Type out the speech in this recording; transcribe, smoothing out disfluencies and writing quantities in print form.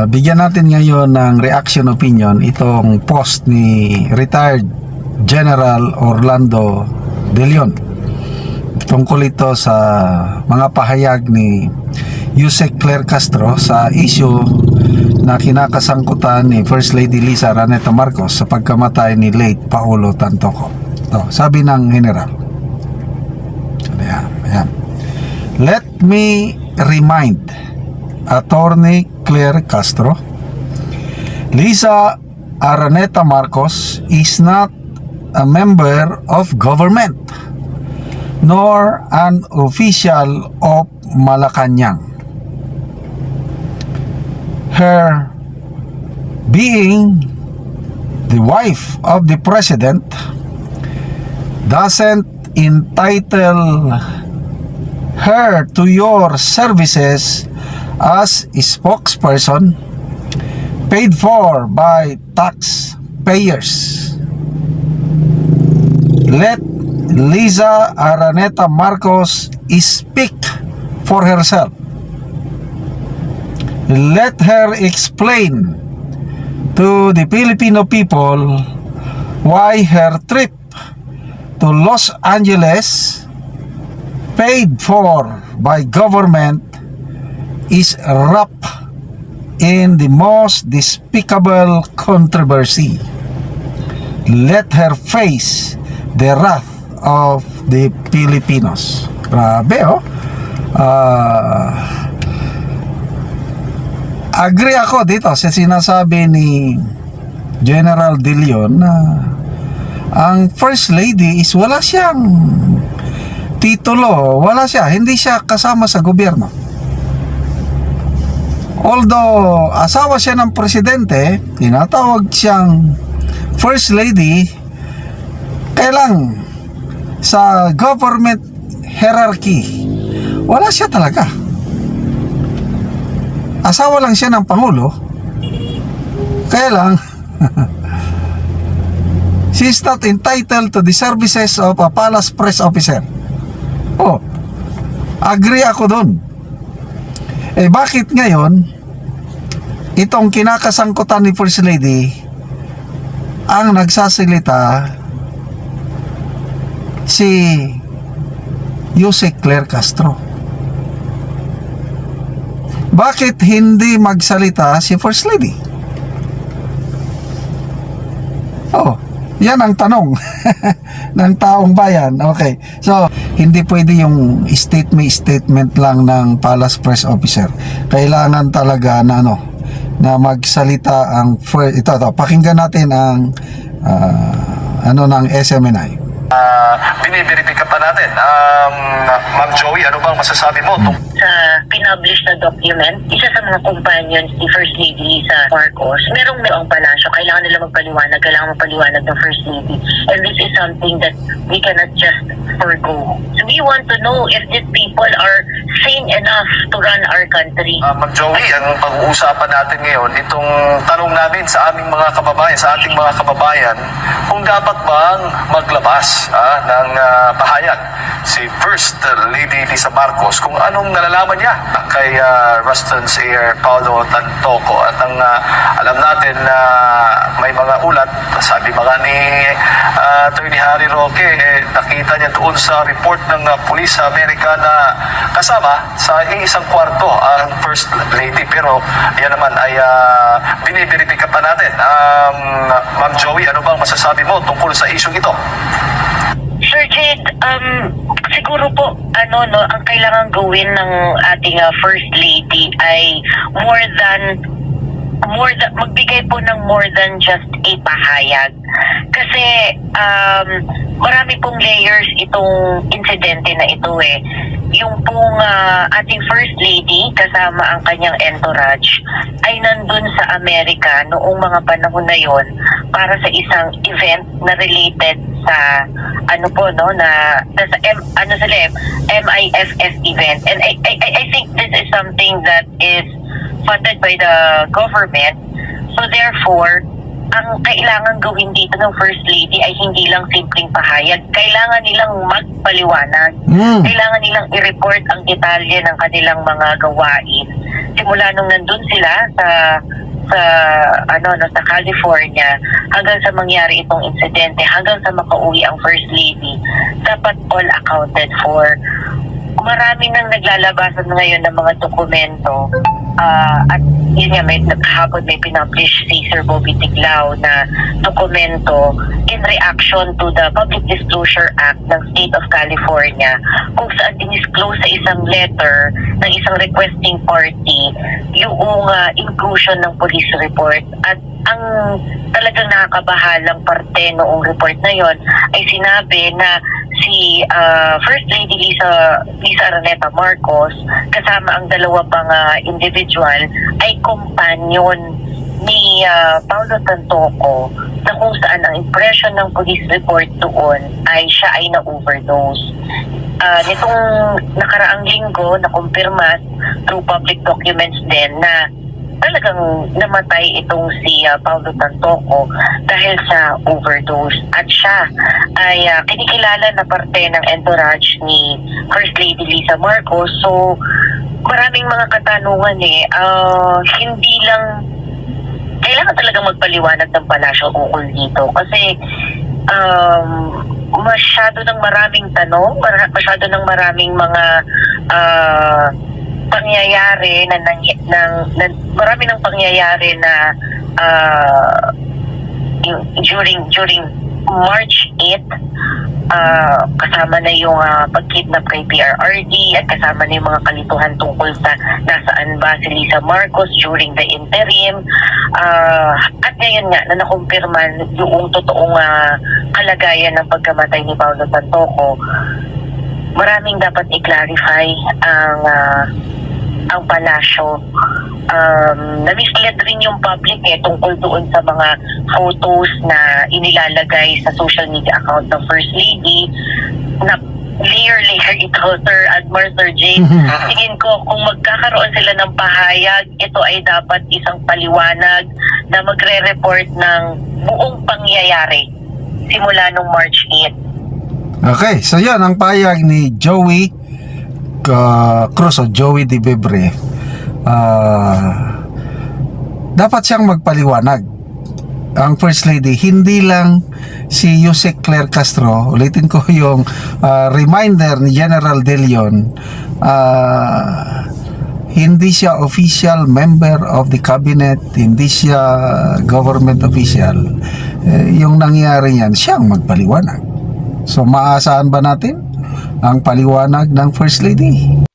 Bigyan natin ngayon ng reaction opinion itong post ni retired General Orlando De Leon tungkol ito sa mga pahayag ni Yusek Claire Castro sa issue na kinakasangkutan ni First Lady Liza Araneta Marcos sa pagkamatay ni late Paulo Tantoco. Ito, sabi ng General. Ayan. Let me remind Attorney Claire Castro, Liza Araneta Marcos is not a member of government nor an official of Malacanang. Her being the wife of the president doesn't entitle her to your services as a spokesperson paid for by taxpayers. Let Liza Araneta Marcos speak for herself. Let her explain to the Filipino people why her trip to Los Angeles, paid for by government, is wrapped in the most despicable controversy. Let her face the wrath of the Filipinos. Grabe, oh. Agree ako dito sa sinasabi ni General De Leon na ang First Lady is wala siyang titulo, hindi siya kasama sa gobyerno. Although asawa siya ng presidente, tinatawag siyang First Lady, kaya lang sa government hierarchy wala siya talaga. Asawa lang siya ng Pangulo, kaya lang she's not entitled to the services of a palace press officer. Oh, agree ako dun. Bakit ngayon itong kinakasangkutan ni First Lady ang nagsasalita si Yusek Claire Castro? Bakit hindi magsalita si First Lady? Oh, yan ang tanong ng taong bayan. Okay, so hindi pwede yung statement lang ng palace press officer. Kailangan talaga na na magsalita ang ito, pakinggan natin ang ng SMNI. Biniverify pa natin. Ma'am Joey, ano bang masasabi mo? Sa pinublish na document, isa sa mga companions ni First Lady Liza Marcos, merong ang palasyo. Kailangan nila magpaliwanag ng First Lady. And this is something that we cannot just forgo. So we want to know if these people are sane enough to run our country. Ma'am Joey, ang pag-uusapan natin ngayon, itong tanong namin sa aming mga kababayan, sa ating mga kababayan, kung dapat bang maglabas ng pahayag si First Lady Liza Marcos kung anong nalalaman niya kay Ruston Sir Paulo Tantoco. At ang alam natin na may mga ulat, sabi mga ni Attorney Harry Roque, nakita niya doon sa report ng Pulis sa Amerika na kasama sa isang kwarto ang First Lady, pero yan naman ay biniverify pa natin. Ma'am Joey, ano bang masasabi mo tungkol sa issue ito? Sir Jade, siguro po, ang kailangan gawin ng ating First Lady ay magbigay po ng more than just a pahayag. Kasi marami pong layers itong insidente na ito eh. Yung pong ating First Lady kasama ang kanyang entourage ay nandun sa Amerika noong mga panahon na yon para sa isang event na related sa MIFF event. And I think this is something that is funded by the government. So therefore, ang kailangan gawin dito ng First Lady ay hindi lang simpleng pahayag. Kailangan nilang magpaliwanag. Kailangan nilang i-report ang detalye ng kanilang mga gawain. Simula nung nandun sila sa California hanggang sa mangyari itong insidente, hanggang sa makauwi ang First Lady, dapat all accounted for. Marami nang naglalabasan ngayon ng mga dokumento at yun nga, kahapon may pinublish si Sir Bobby Tiglao na dokumento in reaction to the Public Disclosure Act ng State of California, kung saan dinisclose sa isang letter ng isang requesting party yung inclusion ng police report. At ang talagang nakakabahalang parte noong report na yon ay sinabi na si First Lady Lisa Araneta Marcos kasama ang dalawa pang individual ay companion ni Paulo Tantoco, na kung saan ang impression ng police report doon ay siya ay na-overdose. Nitong nakaraang linggo na kumpirma through public documents din na talagang namatay itong si Paulo Tantoco dahil sa overdose, at siya ay kinikilala na parte ng entourage ni First Lady Lisa Marcos. So maraming mga katanungan hindi lang kailangan talagang magpaliwanag ng palasyo ukol dito, kasi masyado ng maraming tanong, masyado ng maraming mga pangyayari marami ng pangyayari na during March 8, kasama na yung pagkidnap kay PRRD at kasama na yung mga kalituhan tungkol sa nasaan ba si Lisa Marcos during the interim, at ngayon nga na nakumpirman yung totoong kalagayan ng pagkamatay ni Paulo Tantoco. Maraming dapat i-clarify ang palasyo. Na-mislead rin yung public tungkol doon sa mga photos na inilalagay sa social media account ng First Lady na layer ito, Sir Admar, Sir Jay. Tingin ko kung magkakaroon sila ng pahayag, ito ay dapat isang paliwanag na magre-report ng buong pangyayari simula nung March 8. Okay, so yan ang pahayag ni Joey Cruz o Joey Di Bebre. Dapat siyang magpaliwanag. Ang First Lady, hindi lang si Yusek Claire Castro. Ulitin ko yung reminder ni General De Leon, hindi siya official member of the cabinet, hindi siya government official. Yung nangyari yan, siyang magpaliwanag. So maaasahan ba natin ang paliwanag ng First Lady?